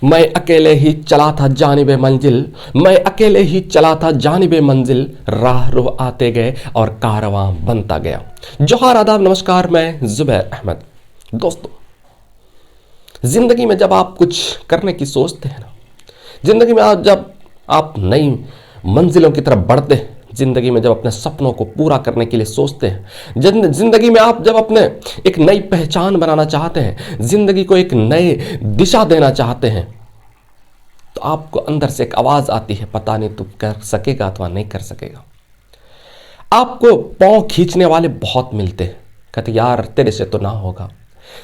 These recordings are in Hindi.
मैं अकेले ही चला था जानिबे मंजिल, मैं अकेले ही चला था जानिबे मंजिल, राह रुह आते गए और कारवां बनता गया। जोहार आदाब नमस्कार, मैं जुबैर अहमद। दोस्तों, जिंदगी में जब आप कुछ करने की सोचते हैं ना, जिंदगी में जब आप नई मंजिलों की तरफ बढ़ते हैं, जिंदगी में जब अपने सपनों को पूरा करने के लिए सोचते हैं, जिंदगी में आप जब अपने एक नई पहचान बनाना चाहते हैं, जिंदगी को एक नए दिशा देना चाहते हैं, तो आपको अंदर से एक आवाज आती है, पता नहीं तू कर सकेगा अथवा नहीं कर सकेगा। आपको पांव खींचने वाले बहुत मिलते हैं, कहते यार तेरे से तो ना होगा,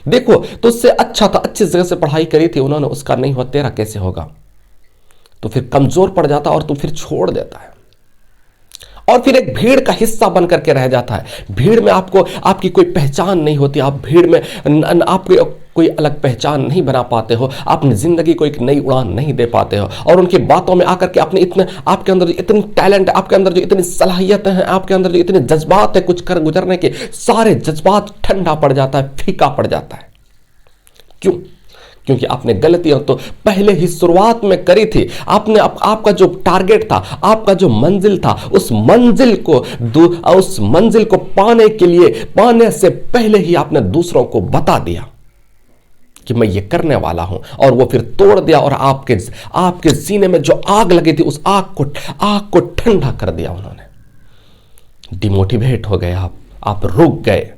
देखो तुझसे अच्छा था, अच्छी जगह से पढ़ाई करी थी उन्होंने, उसका नहीं हुआ, तेरा कैसे होगा। तो फिर कमजोर पड़ जाता और तू फिर छोड़ देता है और फिर एक भीड़ का हिस्सा बन करके रह जाता है। भीड़ में आपकी कोई पहचान नहीं होती, आप भीड़ में आपकी कोई अलग पहचान नहीं बना पाते हो, अपनी जिंदगी को एक नई उड़ान नहीं दे पाते हो और उनकी बातों में आकर के आपके अंदर जो इतनी टैलेंट है, आपके अंदर जो इतनी सलाहियतें हैं, आपके अंदर जो इतने जज्बात है कुछ कर गुजरने के, सारे जज्बात ठंडा पड़ जाता है, फीका पड़ जाता है। क्यों? क्योंकि आपने गलतियां तो पहले ही शुरुआत में करी थी। आपने आपका जो टारगेट था, आपका जो मंजिल था, उस मंजिल को पाने से पहले ही आपने दूसरों को बता दिया कि मैं ये करने वाला हूं, और वो फिर तोड़ दिया और आपके सीने में जो आग लगी थी उस आग को ठंडा कर दिया उन्होंने। डिमोटिवेट हो गए आप रुक गए।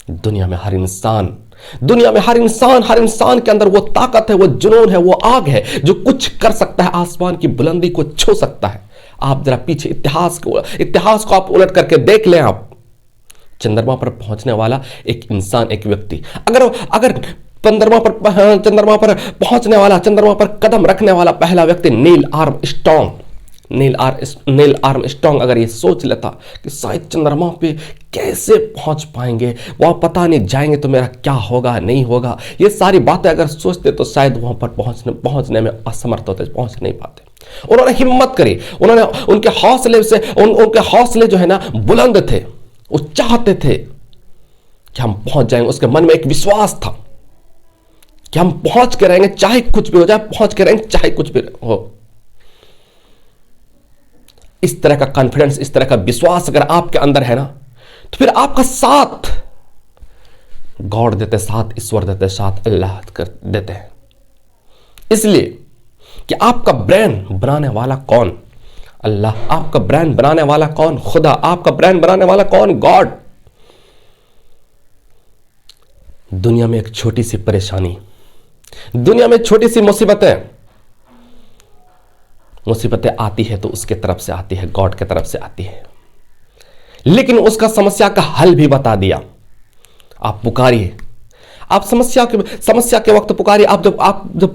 दुनिया में हर इंसान के अंदर वो ताकत है, वो जुनून है, वो आग है जो कुछ कर सकता है, आसमान की बुलंदी को छू सकता है। आप जरा पीछे इतिहास को आप उलट करके देख लें। आप चंद्रमा पर पहुंचने वाला एक इंसान, एक व्यक्ति, अगर चंद्रमा पर पहुंचने वाला, चंद्रमा पर कदम रखने वाला पहला व्यक्ति नील आर्मस्ट्रॉन्ग अगर ये सोच लेता कि शायद चंद्रमा पे कैसे पहुंच पाएंगे, वहां पता नहीं जाएंगे तो मेरा क्या होगा, नहीं होगा, ये सारी बातें अगर सोचते तो शायद वहां पर पहुंचने में असमर्थ होते, पहुंच नहीं पाते। उन्होंने हिम्मत करी, उनके हौसले जो है ना बुलंद थे, वो चाहते थे कि हम पहुंच जाएंगे। उसके मन में एक विश्वास था कि हम पहुंच के रहेंगे, चाहे कुछ भी हो जाए, पहुंच के रहेंगे चाहे कुछ भी हो। इस तरह का कॉन्फिडेंस, इस तरह का विश्वास अगर आपके अंदर है ना, तो फिर आपका साथ गॉड देते, साथ ईश्वर देते, साथ अल्लाह देते हैं। इसलिए कि आपका ब्रेन बनाने वाला कौन? अल्लाह। आपका ब्रेन बनाने वाला कौन? खुदा। आपका ब्रेन बनाने वाला कौन? गॉड। दुनिया में एक छोटी सी परेशानी, दुनिया में छोटी सी मुसीबतें आती है तो उसके तरफ से आती है, गॉड के तरफ से आती है, लेकिन उसका समस्या का हल भी बता दिया। आप पुकारिए, आप समस्या के वक्त पुकारिए। आप जब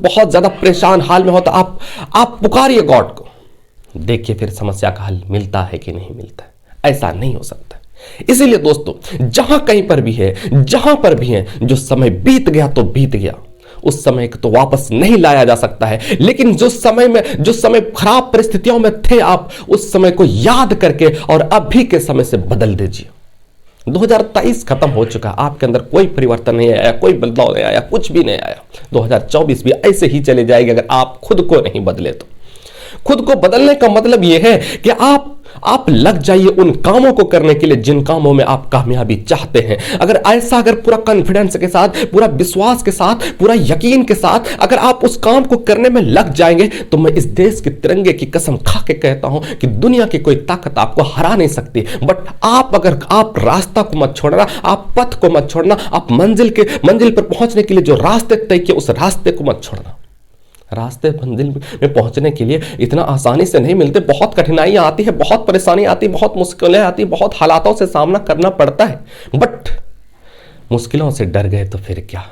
बहुत ज्यादा परेशान हाल में हो तो आप पुकारिए गॉड को, देखिए फिर समस्या का हल मिलता है कि नहीं मिलता है। ऐसा नहीं हो सकता। इसीलिए दोस्तों, जहां पर भी है, जो समय बीत गया तो बीत गया, उस समय को तो वापस नहीं लाया जा सकता है, लेकिन जो समय खराब परिस्थितियों में थे आप, उस समय को याद करके और अभी के समय से बदल दीजिए। 2023 खत्म हो चुका, आपके अंदर कोई परिवर्तन नहीं आया, कोई बदलाव नहीं आया, कुछ भी नहीं आया। 2024 भी ऐसे ही चले जाएगी अगर आप खुद को नहीं बदले तो। खुद को बदलने का मतलब यह है कि आप लग जाइए उन कामों को करने के लिए जिन कामों में आप कामयाबी चाहते हैं। अगर पूरा कॉन्फिडेंस के साथ, पूरा विश्वास के साथ, पूरा यकीन के साथ अगर आप उस काम को करने में लग जाएंगे, तो मैं इस देश के तिरंगे की कसम खा के कहता हूं कि दुनिया की कोई ताकत आपको हरा नहीं सकती। बट आप रास्ता को मत छोड़ना, आप पथ को मत छोड़ना, आप मंजिल पर पहुंचने के लिए जो रास्ते तय किए उस रास्ते को मत छोड़ना। रास्ते मंजिल में पहुंचने के लिए इतना आसानी से नहीं मिलते, बहुत कठिनाइयां आती है, बहुत परेशानी आती है, बहुत मुश्किलें आती, बहुत हालातों से सामना करना पड़ता है। बट मुश्किलों से डर गए तो फिर क्या?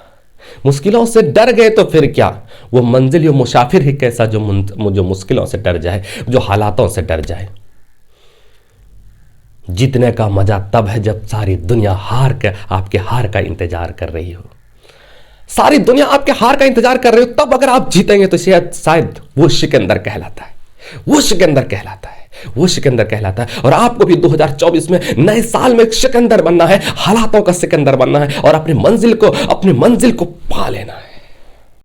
मुश्किलों से डर गए तो फिर क्या? वो मंजिल, वो मुसाफिर ही कैसा जो मुश्किलों से डर जाए, जो हालातों से डर जाए। जीतने का मजा तब है जब सारी दुनिया आपके हार का इंतजार कर रही हो। सारी दुनिया आपके हार का इंतजार कर रही हो, तब अगर आप जीतेंगे तो शायद वो सिकंदर कहलाता है, वो सिकंदर कहलाता है। और आपको भी 2024 में, नए साल में एक सिकंदर बनना है, हालातों का सिकंदर बनना है और अपनी मंजिल को पा लेना है।